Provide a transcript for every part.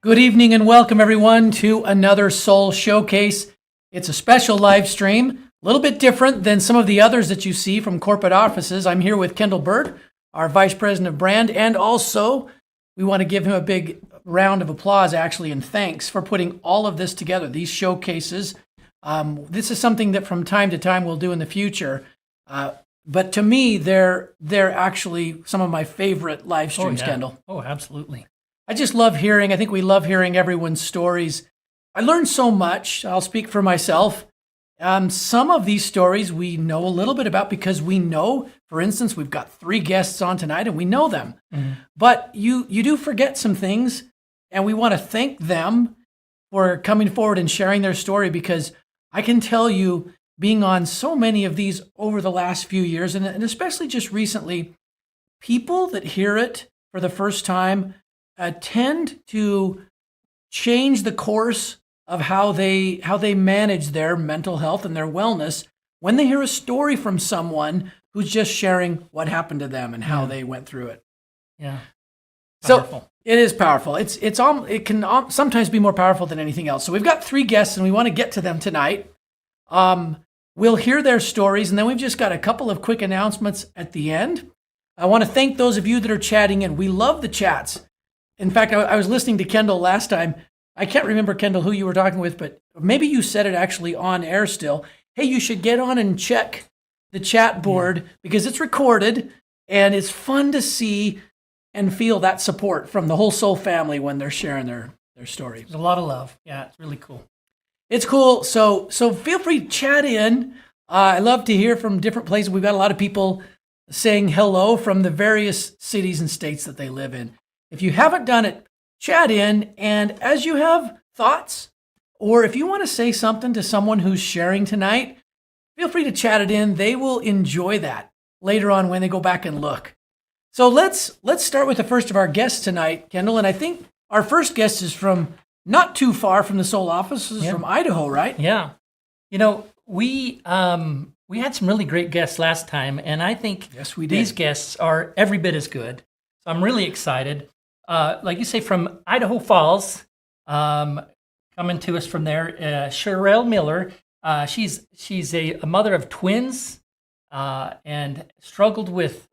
Good evening and welcome everyone to another Soul Showcase. It's a special live stream, a little bit different than some of the others that you see from corporate offices. I'm here with Kendall Bird, our Vice President of Brand, and also we want to give him a big round of applause actually and thanks for putting all of this together, these showcases. This is something that from time to time we'll do in the future. But to me, they're actually some of my favorite live streams, Kendall. Oh, absolutely. I just love hearing, I think we love hearing everyone's stories. I learned so much. I'll speak for myself. Some of these stories we know a little bit about because we know, for instance, we've got 3 guests on tonight and we know them. Mm-hmm. But you do forget some things, and we want to thank them for coming forward and sharing their story, because I can tell you, being on so many of these over the last few years, and especially just recently, people that hear it for the first time tend to change the course of how they manage their mental health and their wellness when they hear a story from someone who's just sharing what happened to them and how they went through it. Yeah. Powerful. So it is powerful. It can sometimes be more powerful than anything else. So we've got 3 guests and we want to get to them tonight. We'll hear their stories, and then we've just got a couple of quick announcements at the end. I want to thank those of you that are chatting in. We love the chats. In fact, I was listening to Kendall last time. I can't remember, Kendall, who you were talking with, but maybe you said it actually on air still. Hey, you should get on and check the chat board because it's recorded, and it's fun to see and feel that support from the whole Soul family when they're sharing their story. There's a lot of love. Yeah, it's really cool. It's cool. So feel free to chat in. I love to hear from different places. We've got a lot of people saying hello from the various cities and states that they live in. If you haven't done it, chat in, and as you have thoughts, or if you want to say something to someone who's sharing tonight, feel free to chat it in. They will enjoy that later on when they go back and look. So let's start with the first of our guests tonight, Kendall, and I think our first guest is from not too far from the Soul office. This is from Idaho, right? Yeah. You know, we had some really great guests last time, and I think these guests are every bit as good. So I'm really excited. Like you say, from Idaho Falls, coming to us from there, Charelle Miller. She's a mother of twins and struggled with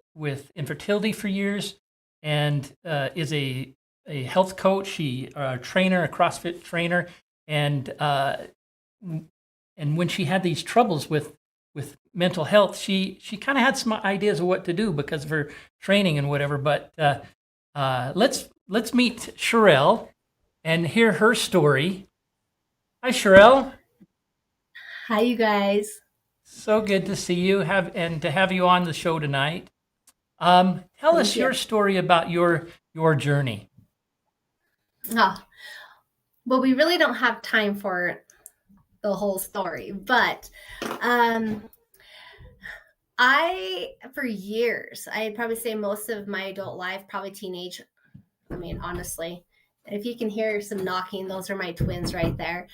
infertility for years, and is a health coach. She a trainer, a CrossFit trainer, and when she had these troubles with mental health, she kind of had some ideas of what to do because of her training and whatever. But let's meet Charelle and hear her story. Hi, Charelle. Hi, you guys. So good to see you and to have you on the show tonight. Tell us your story about your journey. Oh, well, we really don't have time for the whole story, but for years, I'd probably say most of my adult life, probably teenage. I mean, honestly, if you can hear some knocking, those are my twins right there.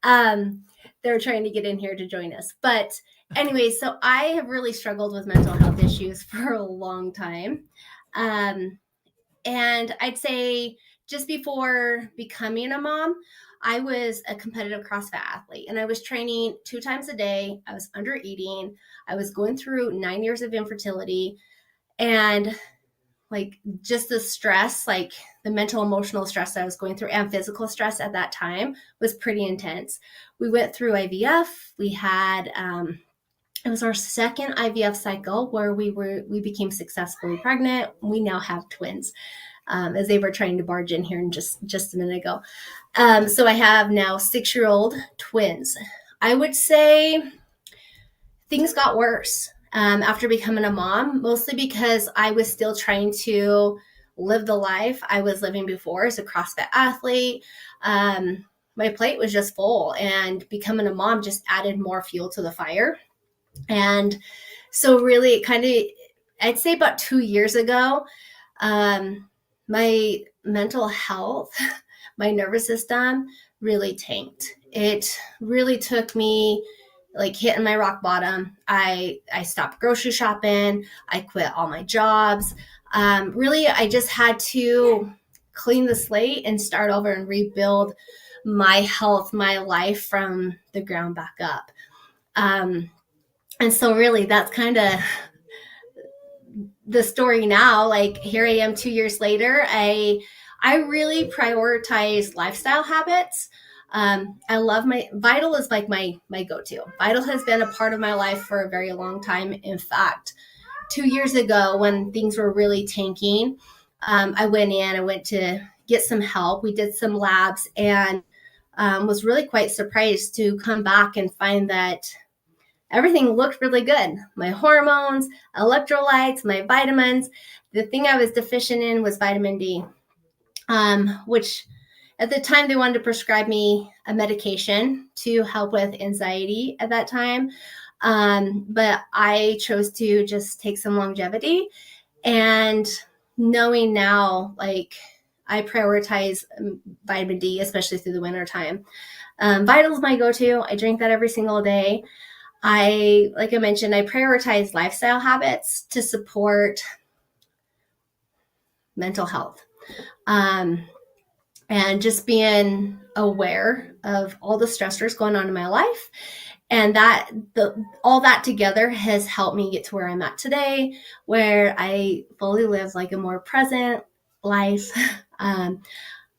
They're trying to get in here to join us. But anyway, so I have really struggled with mental health issues for a long time. And I'd say just before becoming a mom, I was a competitive CrossFit athlete, and I was training 2 times a day. I was under eating. I was going through 9 years of infertility, and like just the stress, like the mental, emotional stress that I was going through and physical stress at that time was pretty intense. We went through IVF. We had, it was our second IVF cycle where we became successfully pregnant. We now have twins, as they were trying to barge in here in just a minute ago. So I have now 6-year-old twins. I would say things got worse after becoming a mom, mostly because I was still trying to live the life I was living before as a CrossFit athlete. My plate was just full, and becoming a mom just added more fuel to the fire. And so really I'd say about 2 years ago, my mental health, my nervous system really tanked. It really took me like hitting my rock bottom. I stopped grocery shopping. I quit all my jobs. Really, I just had to clean the slate and start over and rebuild my health, my life from the ground back up. And so really that's kind of the story now. Like here I am 2 years later. I really prioritize lifestyle habits. I love Vital is like my go-to. Vital has been a part of my life for a very long time. In fact, 2 years ago when things were really tanking, I went to get some help. We did some labs and was really quite surprised to come back and find that everything looked really good. My hormones, electrolytes, my vitamins. The thing I was deficient in was vitamin D, which at the time they wanted to prescribe me a medication to help with anxiety at that time. But I chose to just take some longevity, and knowing now, like I prioritize vitamin D, especially through the winter time. Vital is my go-to. I drink that every single day. Like I mentioned, I prioritize lifestyle habits to support mental health. And just being aware of all the stressors going on in my life. And all that together has helped me get to where I'm at today, where I fully live like a more present life.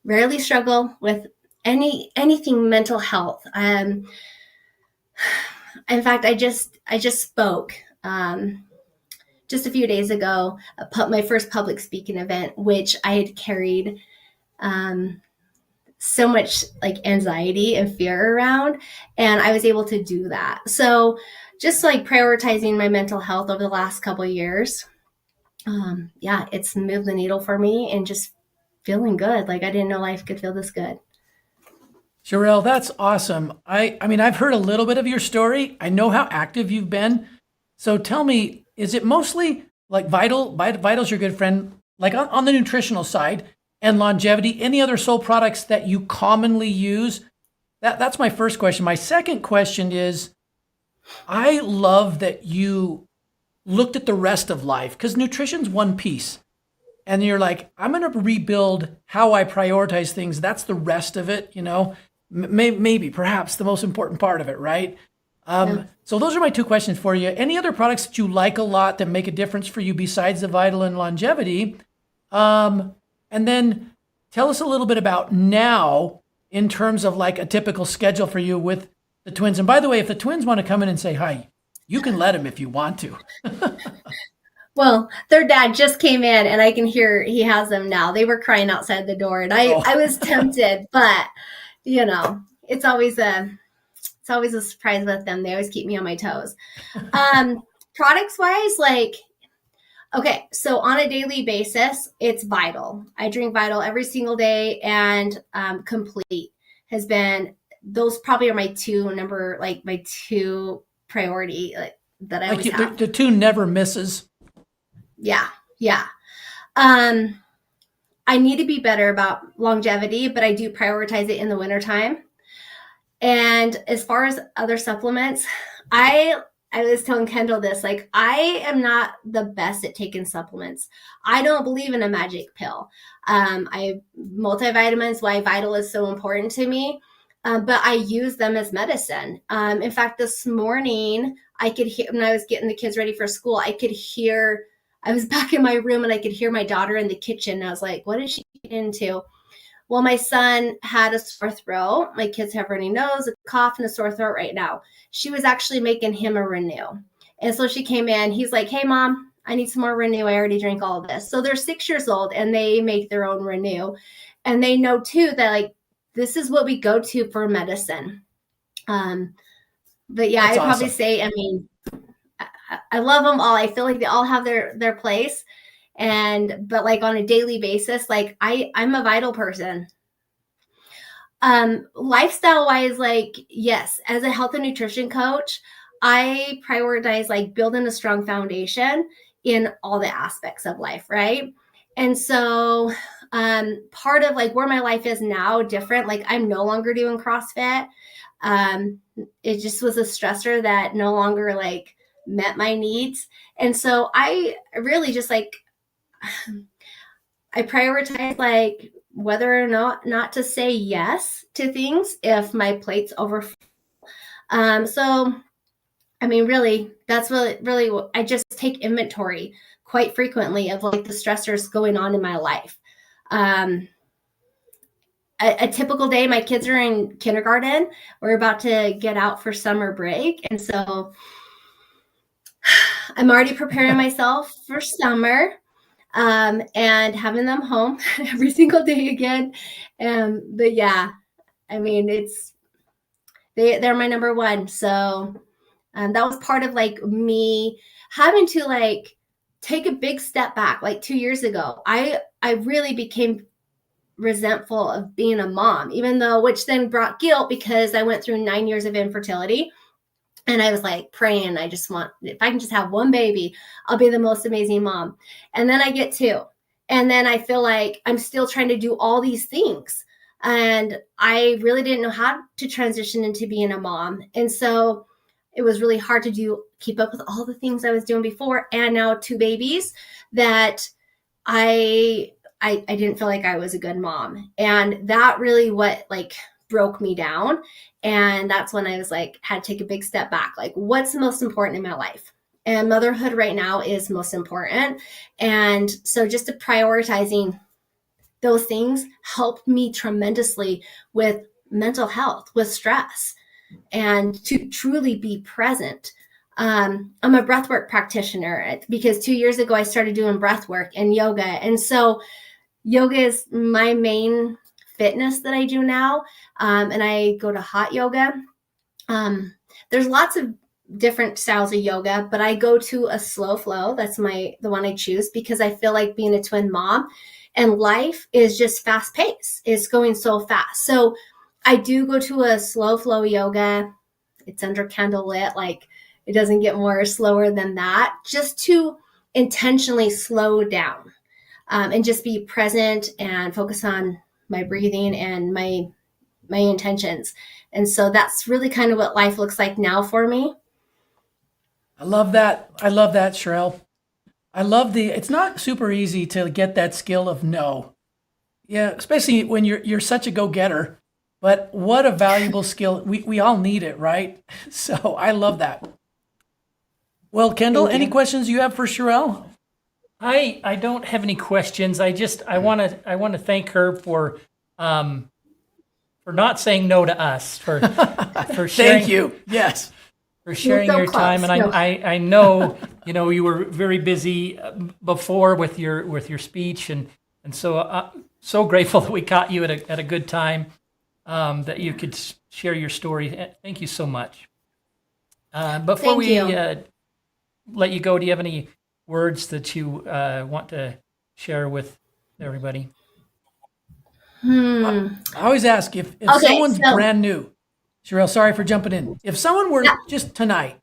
Rarely struggle with anything mental health. In fact, I just spoke just a few days ago, my first public speaking event, which I had carried so much like anxiety and fear around, and I was able to do that. So just like prioritizing my mental health over the last couple of years, it's moved the needle for me and just feeling good. Like I didn't know life could feel this good. Charelle, that's awesome. I mean, I've heard a little bit of your story. I know how active you've been. So tell me, is it mostly like Vital's your good friend, like on the nutritional side and longevity, any other Solle products that you commonly use? That's my first question. My second question is, I love that you looked at the rest of life, because nutrition's one piece. And you're like, I'm going to rebuild how I prioritize things. That's the rest of it, maybe, perhaps the most important part of it, right? So those are my two questions for you. Any other products that you like a lot that make a difference for you besides the Vital and longevity? And then tell us a little bit about now in terms of like a typical schedule for you with the twins. And by the way, if the twins want to come in and say hi, you can let them if you want to. Well, their dad just came in and I can hear he has them now. They were crying outside the door and I was tempted, but it's always a surprise with them. They always keep me on my toes. Products wise, okay, so on a daily basis, it's Vital. I drink Vital every single day, and Complete has been, those probably are my two priority that I always have. The two never misses. Yeah. I need to be better about longevity, but I do prioritize it in the wintertime. And as far as other supplements, I was telling Kendall this, like, I am not the best at taking supplements. I don't believe in a magic pill. Multivitamins, why Vital is so important to me, but I use them as medicine. In fact, this morning, I could hear, when I was getting the kids ready for school, I was back in my room and I could hear my daughter in the kitchen. And I was like, what is she into? Well, my son had a sore throat. My kids have runny nose, a cough, and a sore throat right now. She was actually making him a Renew. And so she came in. He's like, hey, Mom, I need some more Renew. I already drank all of this. So they're 6 years old and they make their own Renew. And they know, too, that like this is what we go to for medicine. But yeah, I'd probably say, I mean, I love them all. I feel like they all have their place. But like on a daily basis, like I'm a Vital person. Lifestyle wise, like, yes, as a health and nutrition coach, I prioritize like building a strong foundation in all the aspects of life. Right. And so, part of like where my life is now different, like I'm no longer doing CrossFit. It just was a stressor that no longer like met my needs. And so I really just like, I prioritize like whether or not to say yes to things if my plate's over. So I mean, really, that's really I just take inventory quite frequently of like the stressors going on in my life. A typical day, my kids are in kindergarten. We're about to get out for summer break. And so I'm already preparing myself for summer, and having them home every single day again. But yeah, I mean, they're my number one. So that was part of like me having to like take a big step back. Like 2 years ago, I really became resentful of being a mom, even though, which then brought guilt because I went through 9 years of infertility. And I was like praying, if I can just have one baby, I'll be the most amazing mom. And then I get two. And then I feel like I'm still trying to do all these things. And I really didn't know how to transition into being a mom. And so it was really hard to keep up with all the things I was doing before. And now 2 babies that I didn't feel like I was a good mom. And that really what like broke me down. And that's when I was like, had to take a big step back. Like, what's the most important in my life? And motherhood right now is most important. And so just prioritizing those things helped me tremendously with mental health, with stress, and to truly be present. I'm a breathwork practitioner because 2 years ago, I started doing breathwork and yoga. And so yoga is my main fitness that I do now. And I go to hot yoga. There's lots of different styles of yoga, but I go to a slow flow. That's the one I choose because I feel like being a twin mom and life is just fast paced. It's going so fast. So I do go to a slow flow yoga. It's under candle lit. Like it doesn't get more slower than that, just to intentionally slow down. And just be present and focus on my breathing and my intentions. And so that's really kind of what life looks like now for me. I love that. Charelle. It's not super easy to get that skill of no. Yeah, especially when you're such a go-getter. But what a valuable skill. We all need it, right? So I love that. Well, Kendall, any questions you have for Charelle? I don't have any questions. I want to thank her for not saying no to us, for sharing. Thank you. Yes. For sharing your time. And I know, you were very busy before with your speech, and so so grateful that we caught you at a good time, that you could share your story. Thank you so much. Before we let you go, do you have any words that you want to share with everybody? I always ask if someone's brand new. Charelle, sorry for jumping in. If someone were just tonight,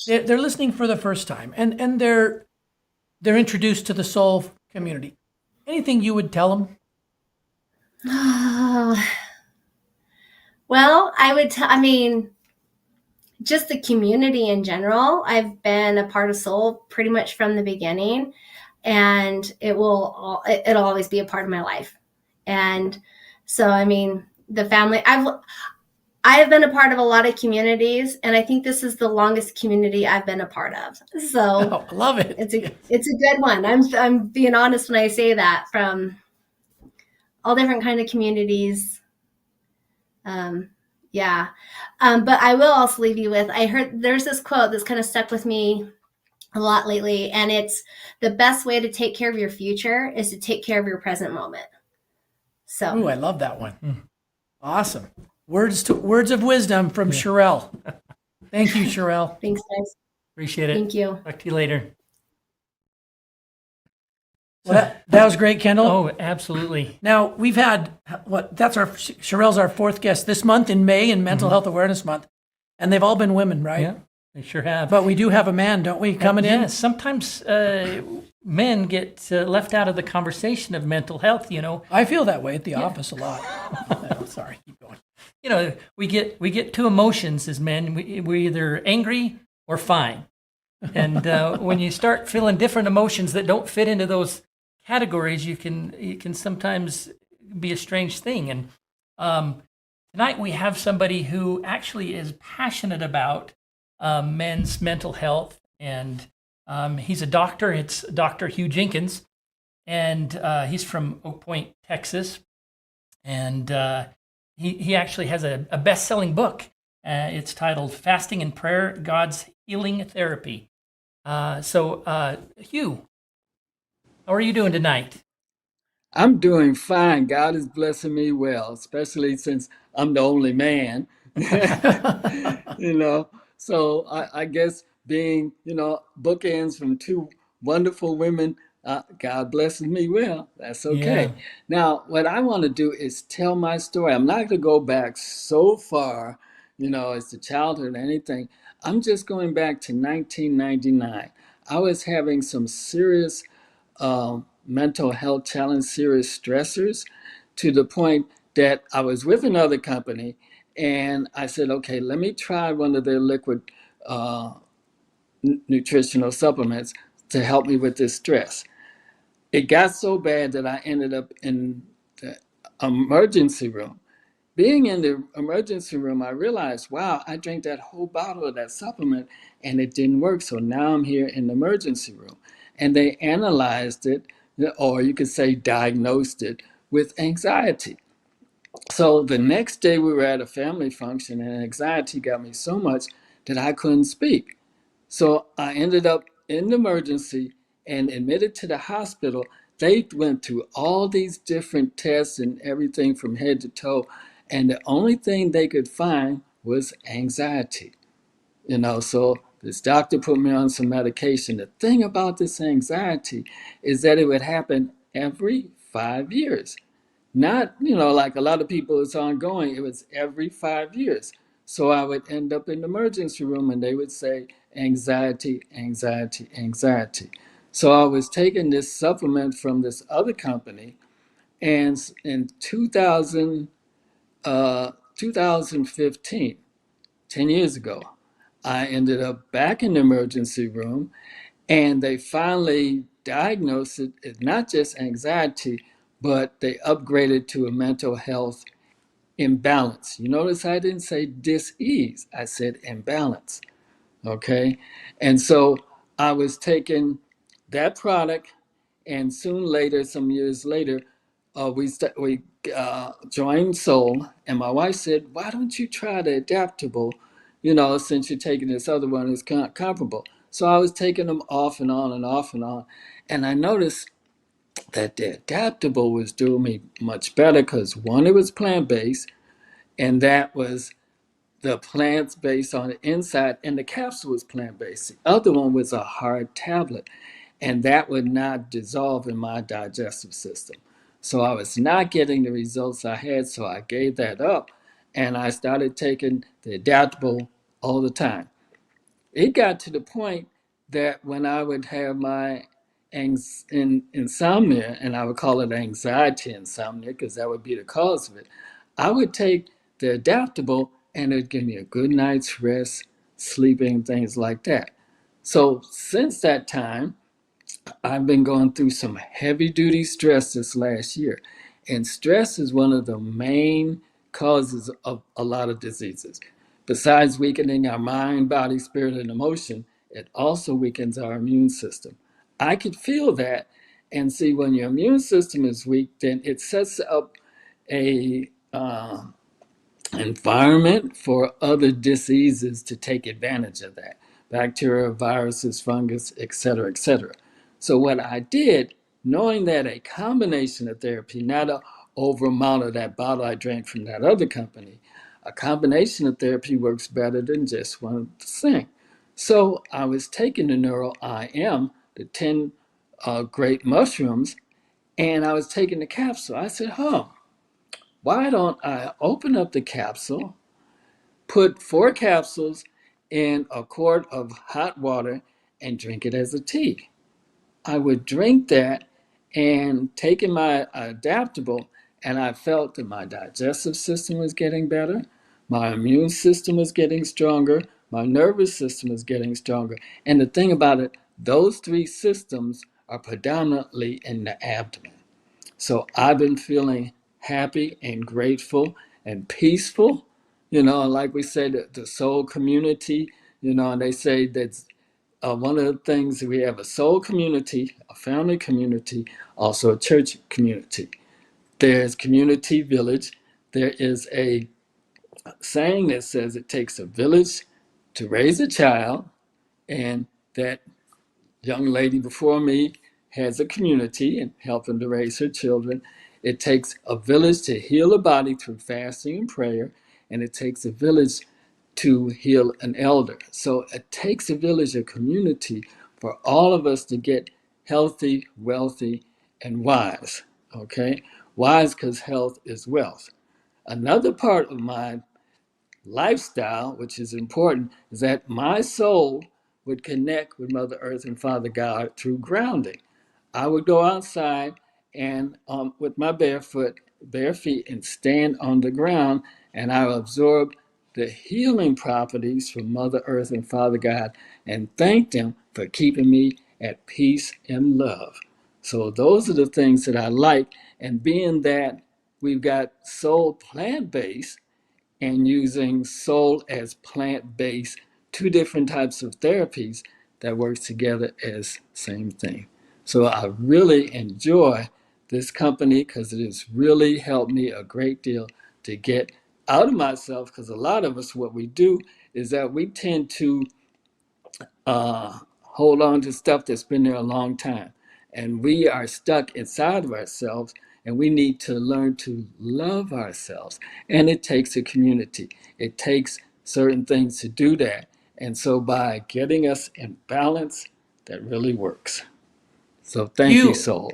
they're listening for the first time, and they're introduced to the soul community, anything you would tell them? Well, I mean, just the community in general. I've been a part of Soul pretty much from the beginning, and it'll always be a part of my life. And so, I mean, the family, I have been a part of a lot of communities, and I think this is the longest community I've been a part of. So I love it. It's a good one. I'm being honest when I say that, from all different kind of communities. But I will also leave you with, I heard there's this quote that's kind of stuck with me a lot lately, and it's the best way to take care of your future is to take care of your present moment. So, ooh, I love that one. Awesome. Words of wisdom from Charelle. Thank you, Charelle. Thanks, guys. Appreciate it. Thank you. Talk to you later. Well, that was great, Kendall. Oh, absolutely. Now we've had Charelle's our 4th guest this month in May in Mental Health Awareness Month, and they've all been women, right? Yeah, they sure have. But we do have a man, don't we, coming in? Yes. Sometimes men get left out of the conversation of mental health. I feel that way at the office a lot. Oh, sorry, keep going. We get 2 emotions as men. We're either angry or fine. And when you start feeling different emotions that don't fit into those categories, it can sometimes be a strange thing. And tonight we have somebody who actually is passionate about men's mental health, and he's a doctor. It's Dr. Hugh Jenkins, and he's from Oak Point, Texas, and he actually has a best-selling book. It's titled "Fasting and Prayer: God's Healing Therapy." Hugh, how are you doing tonight? I'm doing fine. God is blessing me well, especially since I'm the only man. you know, so I guess being, bookends from two wonderful women, God blesses me well. That's Yeah. okay. Now, what I want to do is tell my story. I'm not going to go back so far, as to childhood or anything. I'm just going back to 1999. I was having some serious mental health challenge, serious stressors, to the point that I was with another company and I said, okay, let me try one of their liquid uh, nutritional supplements to help me with this stress. It got so bad that I ended up in the emergency room. Being in the emergency room, I realized, wow, I drank that whole bottle of that supplement and it didn't work. So now I'm here in the emergency room. And they analyzed it, or you could say diagnosed it with anxiety. So the next day we were at a family function and anxiety got me so much that I couldn't speak. So I ended up in the emergency and admitted to the hospital. They went through all these different tests and everything from head to toe. And the only thing they could find was anxiety. So this doctor put me on some medication. The thing about this anxiety is that it would happen every 5 years. Not, like a lot of people, it's ongoing. It was every 5 years. So I would end up in the emergency room and they would say anxiety, anxiety, anxiety. So I was taking this supplement from this other company. And in 2015, 10 years ago, I ended up back in the emergency room and they finally diagnosed it as not just anxiety, but they upgraded to a mental health imbalance. You notice I didn't say dis-ease, I said imbalance. Okay. And so I was taking that product, and soon later, some years later, we joined Solle, and my wife said, "Why don't you try the adaptable? Since you're taking this other one, it's comparable." So I was taking them off and on and off and on, and I noticed that the adaptable was doing me much better because one, it was plant based, and that was the plants based on the inside, and the capsule was plant based. The other one was a hard tablet, and that would not dissolve in my digestive system. So I was not getting the results I had, so I gave that up and I started taking the adaptable all the time. It got to the point that when I would have my insomnia, and I would call it anxiety insomnia because that would be the cause of it, I would take the adaptable and it would give me a good night's rest, sleeping, things like that. So since that time, I've been going through some heavy duty stress this last year. And stress is one of the main causes of a lot of diseases. Besides weakening our mind, body, spirit, and emotion, it also weakens our immune system. I could feel that. And see, when your immune system is weak, then it sets up a environment for other diseases to take advantage of that: bacteria, viruses, fungus, etc., etc. So what I did, knowing that a combination of therapy, not a over amount of that bottle I drank from that other company, a combination of therapy works better than just one thing. So I was taking the Neuro IM, the 10 great mushrooms, and I was taking the capsule. I said, why don't I open up the capsule, put 4 capsules in a quart of hot water, and drink it as a tea? I would drink that and take in my adaptable, and I felt that my digestive system was getting better, my immune system was getting stronger, my nervous system was getting stronger. And the thing about it, those 3 systems are predominantly in the abdomen. So I've been feeling happy and grateful and peaceful. Like we say, the soul community, and they say that one of the things, we have a soul community, a family community, also a church community. There's community village. There is a saying that says it takes a village to raise a child, and that young lady before me has a community and helping to raise her children. It takes a village to heal a body through fasting and prayer, and it takes a village to heal an elder. So it takes a village, a community, for all of us to get healthy, wealthy, and wise. Okay? Wise because health is wealth. Another part of my lifestyle, which is important, is that my soul would connect with Mother Earth and Father God through grounding. I would go outside and with my bare feet, and stand on the ground, and I would absorb the healing properties from Mother Earth and Father God, and thank them for keeping me at peace and love. So those are the things that I like. And being that we've got soul plant-based, and using soul as plant-based, two different types of therapies that work together as same thing. So I really enjoy this company because it has really helped me a great deal to get out of myself, because a lot of us, what we do is that we tend to hold on to stuff that's been there a long time. And we are stuck inside of ourselves, and we need to learn to love ourselves. And it takes a community, it takes certain things to do that. And so by getting us in balance, that really works. So thank you, Hugh, Soul.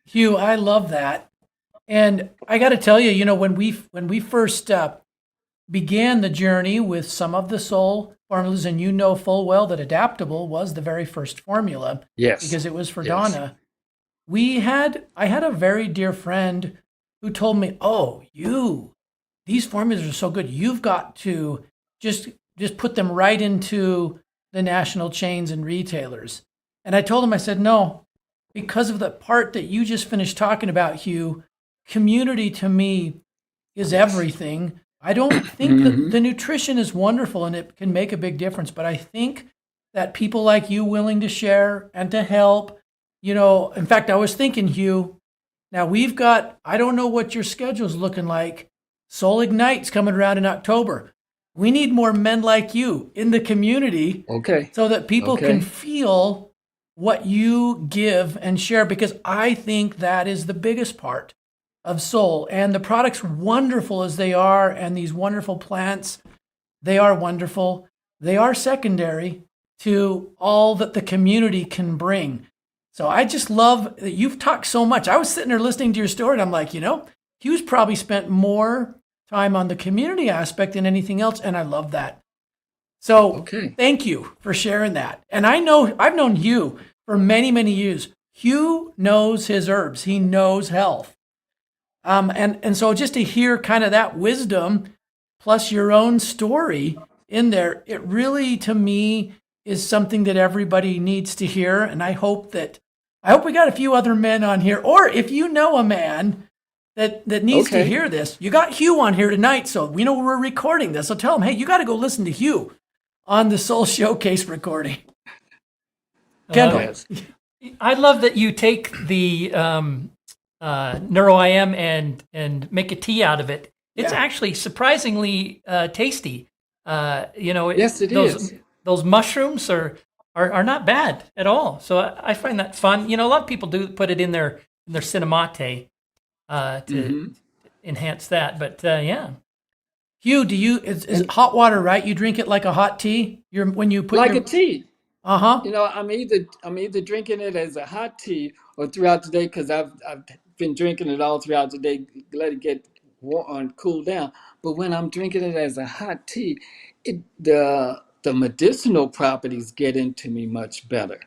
Hugh, I love that. And I got to tell you, when we first began the journey with some of the soul formulas, and you know full well that adaptable was the very first formula, Yes. because it was for Yes. Donna. I had a very dear friend who told me, "Oh, these formulas are so good. You've got to just put them right into the national chains and retailers." And I told him, I said, "No, because of the part that you just finished talking about, Hugh, community to me is everything. I don't think that the nutrition is wonderful and it can make a big difference, but I think that people like you willing to share and to help, in fact, I was thinking, Hugh, now we've got, I don't know what your schedule's looking like. Soul Ignite's coming around in October. We need more men like you in the community, Okay. so that people Okay. can feel what you give and share, because I think that is the biggest part of soul. And the products, wonderful as they are, and these wonderful plants, they are wonderful. They are secondary to all that the community can bring. So I just love that you've talked so much. I was sitting there listening to your story, and I'm like, Hugh's probably spent more time on the community aspect than anything else, and I love that. So Okay. thank you for sharing that. And I know I've known Hugh for many, many years. Hugh knows his herbs. He knows health. And so just to hear kind of that wisdom plus your own story in there, it really, to me, is something that everybody needs to hear. And I hope we got a few other men on here, or if you know a man that needs to hear this, you got Hugh on here tonight. So we know we're recording this. So tell him, hey, you got to go listen to Hugh on the Soul Showcase recording. Kendall. Yes. I love that you take the NeuroIM and make a tea out of it. It's actually surprisingly tasty. Yes, it is. Those mushrooms are not bad at all. So I find that fun. A lot of people do put it in their cinnamate to enhance that. But yeah. Hugh, is it hot water, right? You drink it like a hot tea? When you put like a tea. Uh-huh. I'm either drinking it as a hot tea or throughout the day, because I've been drinking it all throughout the day, let it get warm and cool down. But when I'm drinking it as a hot tea, the medicinal properties get into me much better.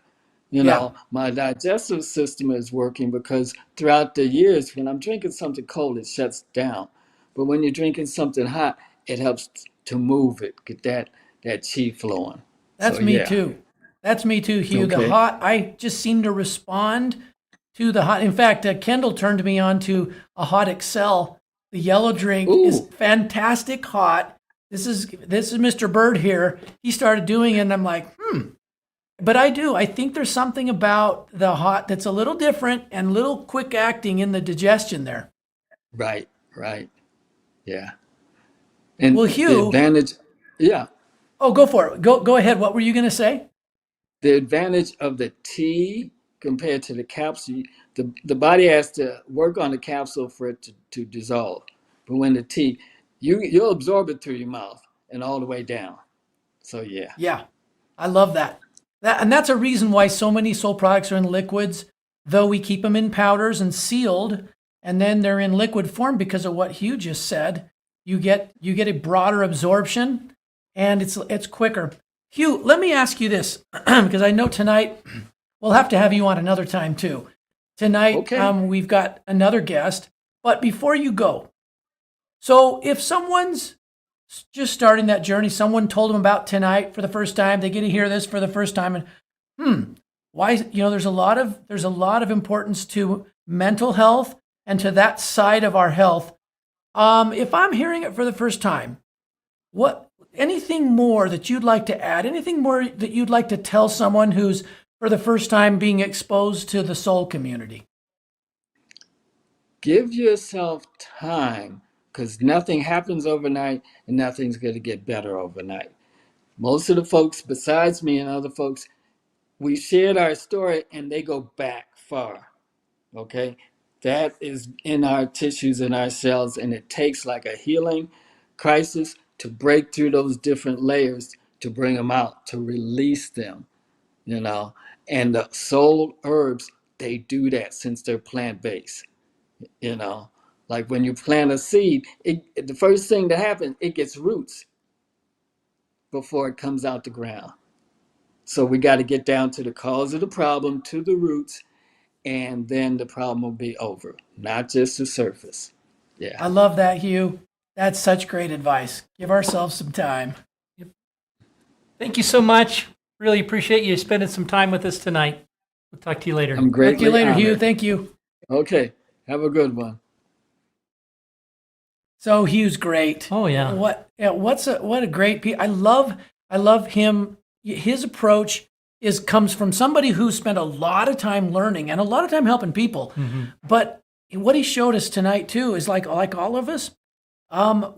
My digestive system is working, because throughout the years, when I'm drinking something cold, it shuts down. But when you're drinking something hot, it helps to move it, get that chi flowing. That's So, me yeah. too. That's me too, Hugh. The Okay. hot, I just seem to respond to the hot. In fact, Kendall turned me on to a hot Excel. The yellow drink is Ooh, fantastic hot. This is Mr. Bird here. He started doing it, and I'm like, But I do. I think there's something about the hot that's a little different and a little quick acting in the digestion there. right, right. Yeah. And Well, the Hugh, advantage, yeah, oh, go for it. Go ahead. What were you going to say? the advantage of the tea compared to the capsule, the body has to work on the capsule for it to dissolve. But when the tea, you'll absorb it through your mouth and all the way down. So yeah. Yeah, I love that. And that's a reason why so many soul products are in liquids, though we keep them in powders and sealed, and then they're in liquid form because of what Hugh just said. You get a broader absorption, and it's quicker. Hugh, let me ask you this, because I know tonight we'll have to have you on another time too. Tonight, Okay. we've got another guest, but before you go, so if someone's just starting that journey, someone told them about tonight for the first time, they get to hear this for the first time, and why? There's a lot of importance to mental health and to that side of our health. If I'm hearing it for the first time, what anything more that you'd like to add? Anything more that you'd like to tell someone who's for the first time being exposed to the soul community? Give yourself time because nothing happens overnight and nothing's going to get better overnight. Most of the folks, besides me and other folks, we shared our story and they go back far. Okay? That is in our tissues and our cells, and it takes like a healing crisis to break through those different layers to bring them out, to release them, you know. And the soul herbs, they do that since they're plant based, you know. Like when you plant a seed, the first thing that happens, it gets roots before it comes out the ground. So we got to get down to the cause of the problem, to the roots, and then the problem will be over, not just the surface. Yeah. I love that, Hugh. That's such great advice. Give ourselves some time. Thank you so much. Really appreciate you spending some time with us tonight. We'll talk to you later. I'm Talk to you greatly later, Hugh. honored. Thank you. Okay. Have a good one. So Hugh's great. Oh yeah. What a great I love him. His approach comes from somebody who spent a lot of time learning and a lot of time helping people. But what he showed us tonight too is like all of us,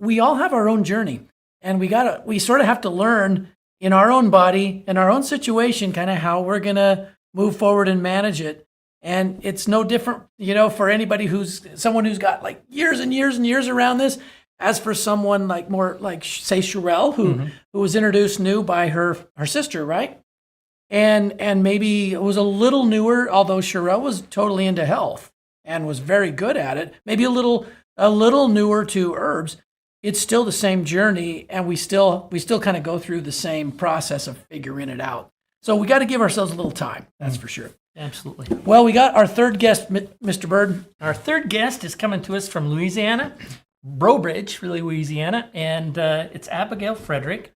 we all have our own journey, and we sort of have to learn in our own body, in our own situation, kind of how we're gonna move forward and manage it. And it's no different, for anybody someone who's got like years and years and years around this, as for someone like more like say Charelle, who was introduced new by her sister, right? And maybe it was a little newer, although Charelle was totally into health and was very good at it. Maybe a little newer to herbs. It's still the same journey, and we still kind of go through the same process of figuring it out. So we got to give ourselves a little time. That's for sure. Absolutely. Well, we got our third guest, Mr. Bird. Our third guest is coming to us from Louisiana, Brobridge, really Louisiana, and it's Abigail Frederick.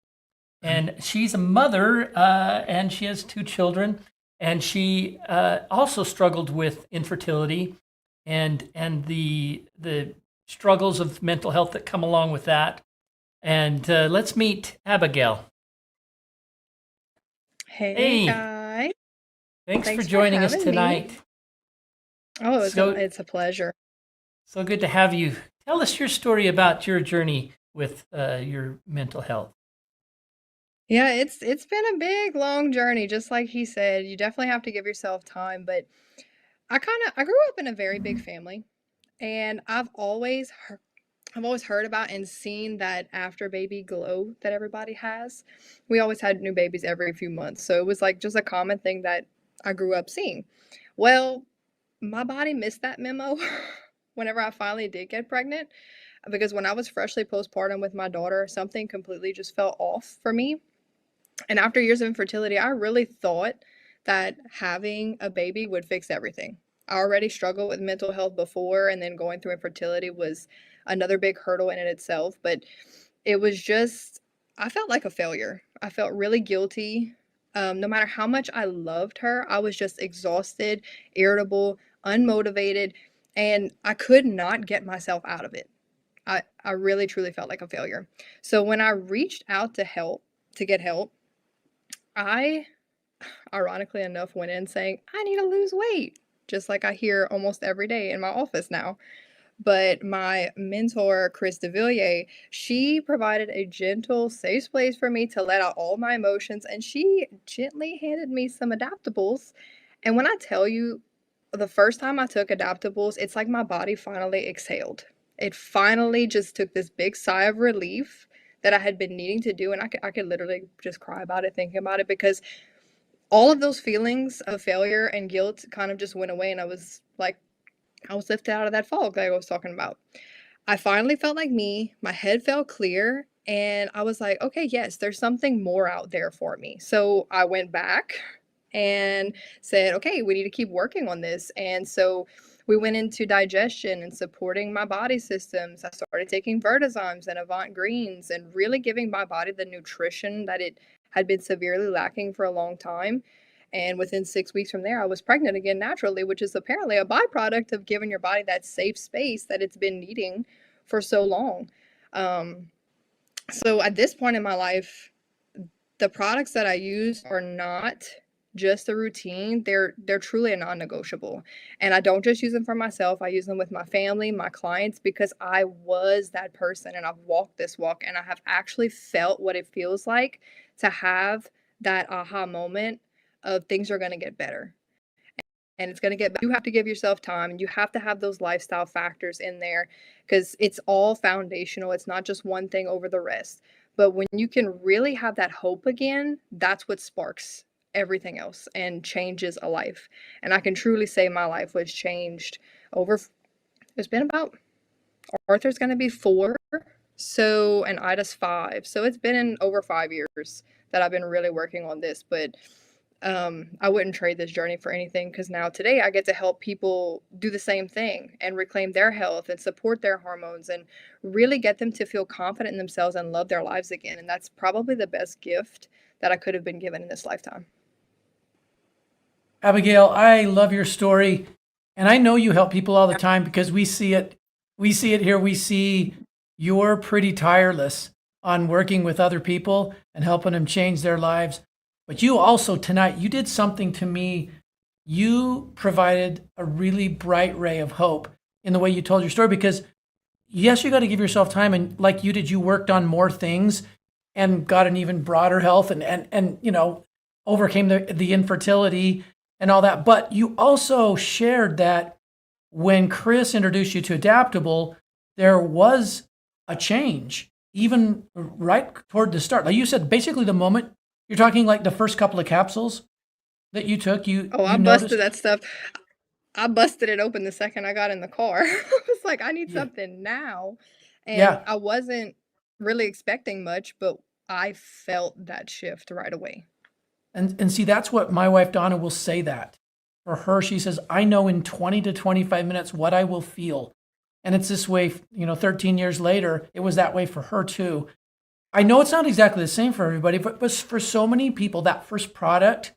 And she's a mother, and she has 2 children, and she also struggled with infertility and the struggles of mental health that come along with that. And let's meet Abigail. Hey, guys. Thanks for Thanks for joining us having me. tonight. Oh, So- it's a pleasure. So good to have you. Tell us your story about your journey with your mental health. Yeah, it's been a big, long journey, just like he said. You definitely have to give yourself time, but I grew up in a very big family, and I've always heard about and seen that after baby glow that everybody has. We always had new babies every few months, so it was like just a common thing that I grew up seeing. Well, my body missed that memo whenever I finally did get pregnant, because when I was freshly postpartum with my daughter, something completely just fell off for me. And after years of infertility, I really thought that having a baby would fix everything. I already struggled with mental health before, and then going through infertility was another big hurdle in it itself. But it was just, I felt like a failure. I felt really guilty No matter how much I loved her, I was just exhausted, irritable, unmotivated, and I could not get myself out of it. I really truly felt like a failure. So when I reached out to get help, I ironically enough went in saying, I need to lose weight, just like I hear almost every day in my office now. But my mentor, Chris DeVilliers, she provided a gentle, safe place for me to let out all my emotions, and she gently handed me some adaptables. And when I tell you, the first time I took adaptables, it's like my body finally exhaled. It finally just took this big sigh of relief that I had been needing to do, and I could literally just cry about it, thinking about it, because all of those feelings of failure and guilt kind of just went away, and I was like, I was lifted out of that fog like I was talking about. I finally felt like me, my head felt clear, and I was like, okay, yes, there's something more out there for me. So I went back and said, okay, we need to keep working on this. And so we went into digestion and supporting my body systems. I started taking Vertizymes and Avant Greens and really giving my body the nutrition that it had been severely lacking for a long time. And within 6 weeks from there, I was pregnant again naturally, which is apparently a byproduct of giving your body that safe space that it's been needing for so long. Um, so at this point in my life, the products that I use are not just a routine. They're truly a non-negotiable. And I don't just use them for myself. I use them with my family, my clients, because I was that person and I've walked this walk and I have actually felt what it feels like to have that aha moment of things are going to get better. And it's going to get better. You have to give yourself time and you have to have those lifestyle factors in there because it's all foundational. It's not just one thing over the rest. But when you can really have that hope again, that's what sparks everything else and changes a life. And I can truly say my life was changed over, it's been about, Arthur's going to be 4, so, and Ida's 5. So it's been in over 5 years that I've been really working on this. But I wouldn't trade this journey for anything because now today I get to help people do the same thing and reclaim their health and support their hormones and really get them to feel confident in themselves and love their lives again. And that's probably the best gift that I could have been given in this lifetime. Abigail, I love your story. And I know you help people all the time because we see it. We see it here. We see you're pretty tireless on working with other people and helping them change their lives. But you also tonight, you did something to me. You provided a really bright ray of hope in the way you told your story because yes, you got to give yourself time. And like you did, you worked on more things and got an even broader health and you know, overcame the infertility and all that. But you also shared that when Chris introduced you to Adaptable, there was a change, even right toward the start. Like you said, basically the moment you're talking like the first couple of capsules that you took, I busted that stuff. I busted it open the second I got in the car. I was like, I need something now. And I wasn't really expecting much, but I felt that shift right away. And see, that's what my wife Donna will say that. For her, she says, I know in 20 to 25 minutes what I will feel. And it's this way, you know, 13 years later, it was that way for her too. I know it's not exactly the same for everybody, but for so many people, that first product,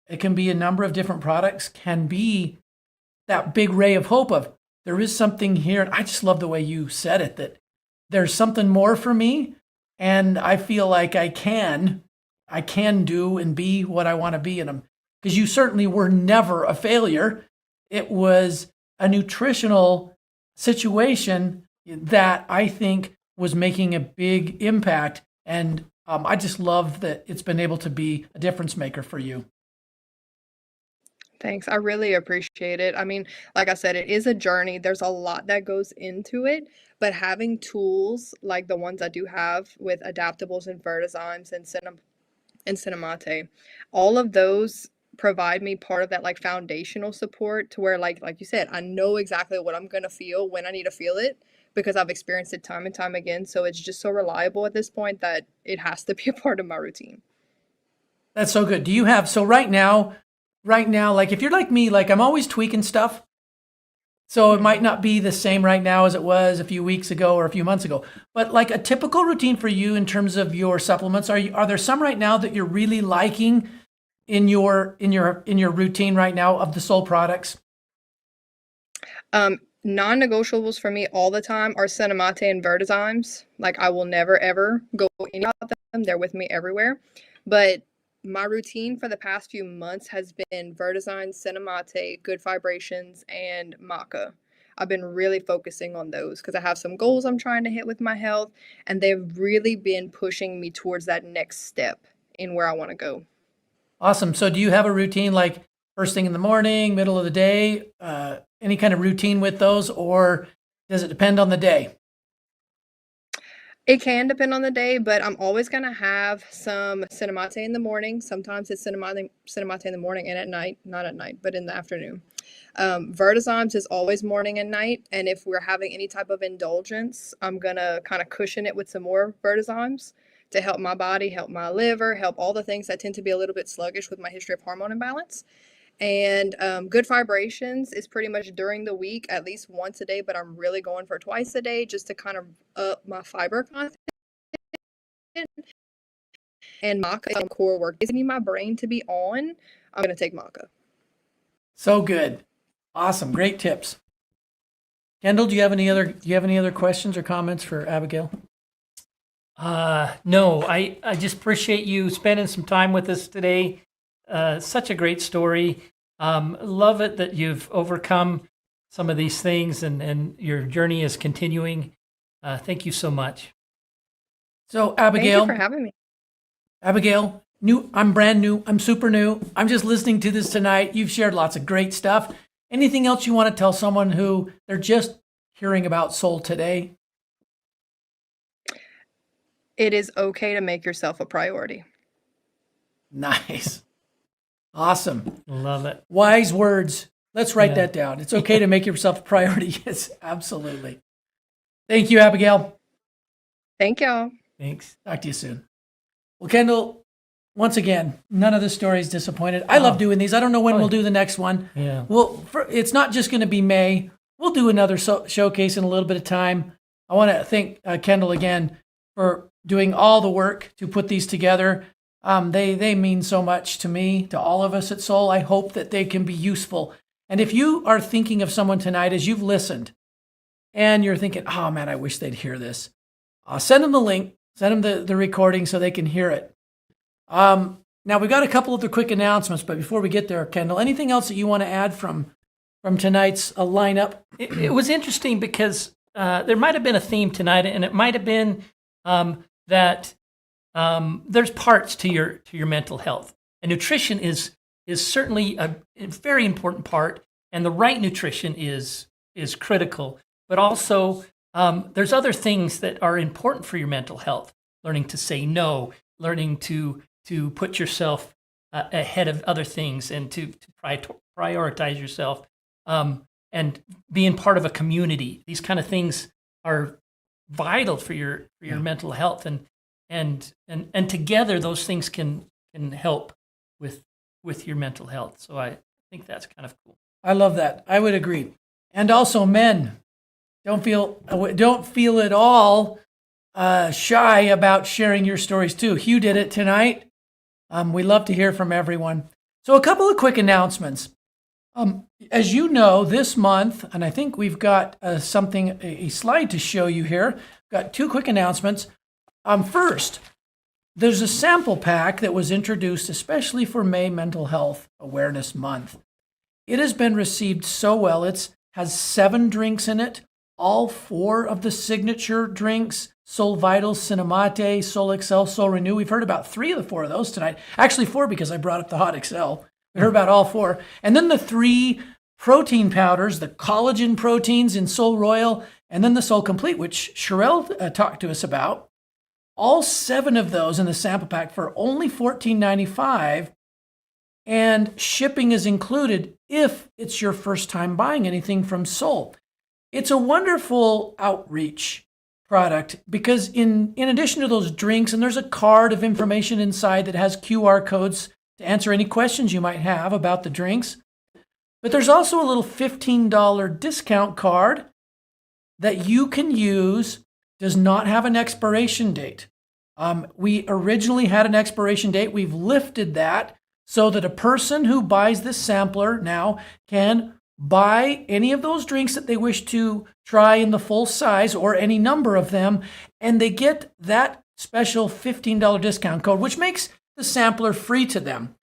it can be a number of different products, can be that big ray of hope of there is something here. I just love the way you said it, that there's something more for me. And I feel like I can do and be what I want to be in them. Because you certainly were never a failure. It was a nutritional situation that I think was making a big impact. And I just love that it's been able to be a difference maker for you. Thanks. I really appreciate it. I mean, like I said, it is a journey. There's a lot that goes into it, but having tools like the ones I do have with adaptables and Vertizymes and Cinnamate, all of those provide me part of that like foundational support to where like you said, I know exactly what I'm going to feel when I need to feel it because I've experienced it time and time again. So it's just so reliable at this point that it has to be a part of my routine. That's so good. Do you have, so right now, like if you're like me, like I'm always tweaking stuff. So it might not be the same right now as it was a few weeks ago or a few months ago, but like a typical routine for you in terms of your supplements, are there some right now that you're really liking in your routine right now of the Soul products? Non-negotiables for me all the time are Cinemate and Vertizymes. Like I will never ever go any about them. They're with me everywhere. But my routine for the past few months has been Vertizymes, Cinemate, Good Vibrations, and Maca. I've been really focusing on those because I have some goals I'm trying to hit with my health, and they've really been pushing me towards that next step in where I want to go. Awesome. So do you have a routine like first thing in the morning, middle of the day, any kind of routine with those, or does it depend on the day? It can depend on the day, but I'm always gonna have some Cinemate in the morning. Sometimes it's Cinemate in the morning and at night, not at night, but in the afternoon. Vertizymes is always morning and night, and if we're having any type of indulgence, I'm gonna kind of cushion it with some more Vertizymes to help my body, help my liver, help all the things that tend to be a little bit sluggish with my history of hormone imbalance. And Good Vibrations is pretty much during the week, at least once a day, but I'm really going for twice a day just to kind of up my fiber content. And Maca is core work. Gives me my brain to be on. I'm going to take Maca. So good. Awesome. Great tips. Kendall, do you have any other questions or comments for Abigail? No, I just appreciate you spending some time with us today. Such a great story. Love it that you've overcome some of these things and your journey is continuing. Thank you so much. So Abigail, thank you for having me. Abigail, I'm brand new. I'm super new. I'm just listening to this tonight. You've shared lots of great stuff. Anything else you want to tell someone who they're just hearing about Soul today? It is okay to make yourself a priority. Nice. Awesome. Love it. Wise words. Let's write that down. It's okay to make yourself a priority. Yes, absolutely. Thank you, Abigail. Thank y'all. Thanks. Talk to you soon. Well, Kendall, once again, none of the stories disappointed. I love doing these. I don't know when we'll do the next one. Yeah. Well, it's not just going to be May. We'll do another showcase in a little bit of time. I want to thank Kendall again for doing all the work to put these together. They mean so much to me, to all of us at Soul. I hope that they can be useful. And if you are thinking of someone tonight as you've listened and you're thinking, oh man, I wish they'd hear this, send them the link, send them the recording so they can hear it. Now we've got a couple of the quick announcements, but before we get there, Kendall, anything else that you want to add from tonight's lineup? It was interesting because there might have been a theme tonight, and it might have been that there's parts to your mental health, and nutrition is certainly a very important part, and the right nutrition is critical. But also, there's other things that are important for your mental health. Learning to say no, learning to put yourself ahead of other things, and to prioritize yourself, and being part of a community. These kind of things are vital for your mental health, and together those things can help with your mental health. So I think that's kind of cool. I love that. I would agree. And also, men, don't feel at all shy about sharing your stories too. Hugh did it tonight. We love to hear from everyone. So a couple of quick announcements. As you know, this month, and I think we've got a slide to show you here. Got two quick announcements. First, there's a sample pack that was introduced especially for May Mental Health Awareness Month. It has been received so well. It has 7 drinks in it, all 4 of the signature drinks, Soul Vital, Cinemate, Soul Excel, Soul Renew. We've heard about 3 of the 4 of those tonight. Actually 4 because I brought up the Hot Excel. We heard about all 4. And then the 3 protein powders, the collagen proteins in Soul Royal, and then the Soul Complete, which Charelle talked to us about. All 7 of those in the sample pack for only $14.95, and shipping is included if it's your first time buying anything from Soul. It's a wonderful outreach product because in addition to those drinks, and there's a card of information inside that has QR codes to answer any questions you might have about the drinks, but there's also a little $15 discount card that you can use. Does not have an expiration date. We originally had an expiration date. We've lifted that so that a person who buys this sampler now can buy any of those drinks that they wish to try in the full size or any number of them, and they get that special $15 discount code, which makes the sampler free to them.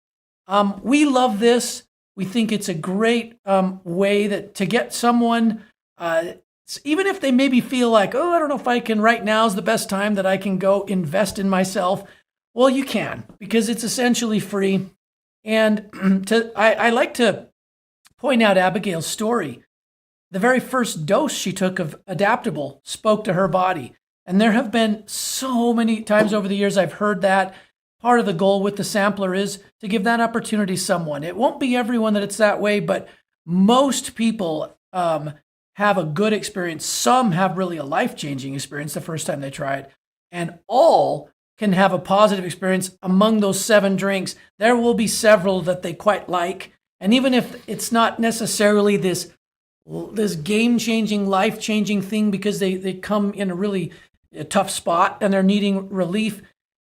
We love this. We think it's a great way to get someone, even if they maybe feel like, oh, I don't know if I can, right now is the best time that I can go invest in myself. Well, you can, because it's essentially free. And I like to point out Abigail's story. The very first dose she took of Adaptable spoke to her body. And there have been so many times over the years I've heard that. Part of the goal with the sampler is to give that opportunity to someone. It won't be everyone that it's that way, but most people have a good experience. Some have really a life-changing experience the first time they try it. And all can have a positive experience among those 7 drinks. There will be several that they quite like. And even if it's not necessarily this game-changing, life-changing thing because they come in a tough spot and they're needing relief,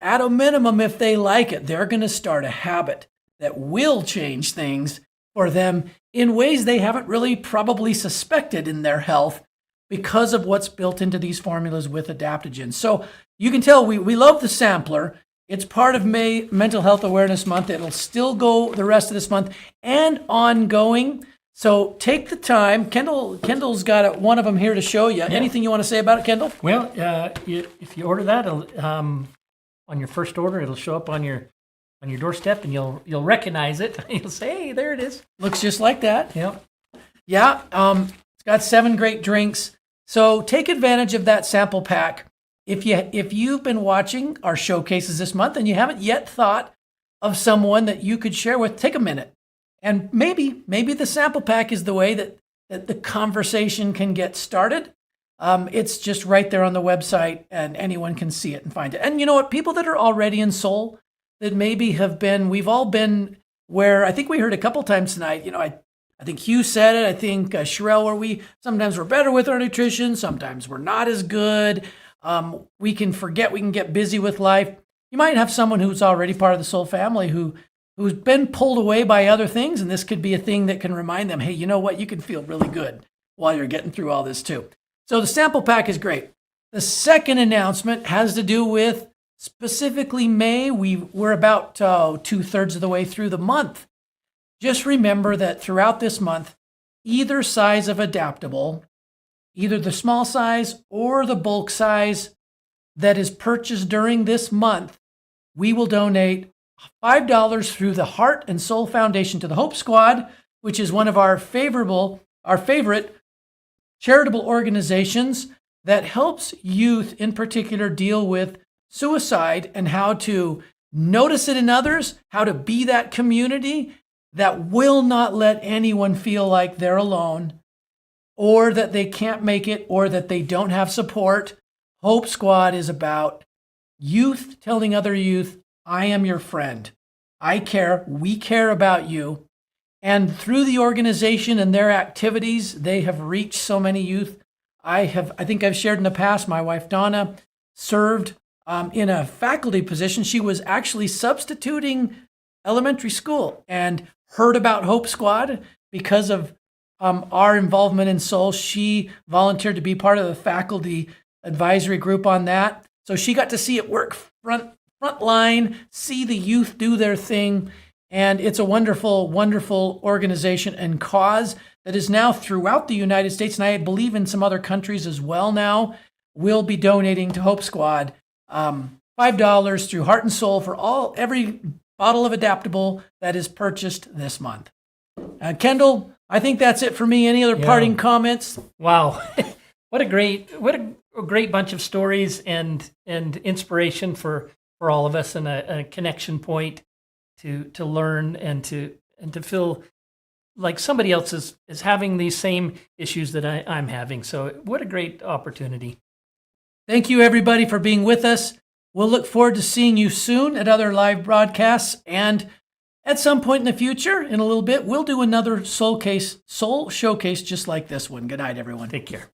at a minimum, if they like it, they're going to start a habit that will change things for them in ways they haven't really probably suspected in their health because of what's built into these formulas with adaptogens. So you can tell we love the sampler. It's part of May Mental Health Awareness Month. It'll still go the rest of this month and ongoing. So take the time. Kendall's got one of them here to show you. Yeah. Anything you want to say about it, Kendall? Well, if you order that, on your first order, it'll show up on your doorstep, and you'll recognize it. You'll say, "Hey, there it is." Looks just like that. Yep. Yeah. It's got 7 great drinks. So take advantage of that sample pack. If you've been watching our showcases this month and you haven't yet thought of someone that you could share with, take a minute. And maybe the sample pack is the way that the conversation can get started. It's just right there on the website, and anyone can see it and find it. And you know what? People that are already in Soul, that maybe we've all been where, I think we heard a couple times tonight, I think Hugh said it, I think Charelle, where sometimes we're better with our nutrition, sometimes we're not as good. We can forget, we can get busy with life. You might have someone who's already part of the Soul family who's been pulled away by other things, and this could be a thing that can remind them, hey, you know what? You can feel really good while you're getting through all this too. So the sample pack is great. The second announcement has to do with specifically May. We're about 2/3 of the way through the month. Just remember that throughout this month, either size of Adaptable, either the small size or the bulk size that is purchased during this month, we will donate $5 through the Heart and Soul Foundation to the Hope Squad, which is one of our favorite charitable organizations that helps youth in particular deal with suicide and how to notice it in others, how to be that community that will not let anyone feel like they're alone or that they can't make it or that they don't have support. Hope Squad is about youth telling other youth, I am your friend. I care. We care about you. And through the organization and their activities, they have reached so many youth. I think I've shared in the past, my wife Donna served in a faculty position. She was actually substituting elementary school and heard about Hope Squad because of our involvement in Soul. She volunteered to be part of the faculty advisory group on that. So she got to see it work front line, see the youth do their thing. And it's a wonderful, wonderful organization and cause that is now throughout the United States, and I believe in some other countries as well now, will be donating to Hope Squad $5 through Heart and Soul for every bottle of Adaptable that is purchased this month. Kendall, I think that's it for me. Any other parting comments? Wow. What a great bunch of stories and inspiration for all of us, and a connection point to learn and to feel like somebody else is having these same issues that I'm having. So what a great opportunity. Thank you, everybody, for being with us. We'll look forward to seeing you soon at other live broadcasts. And at some point in the future, in a little bit, we'll do another Soul showcase just like this one. Good night, everyone. Take care.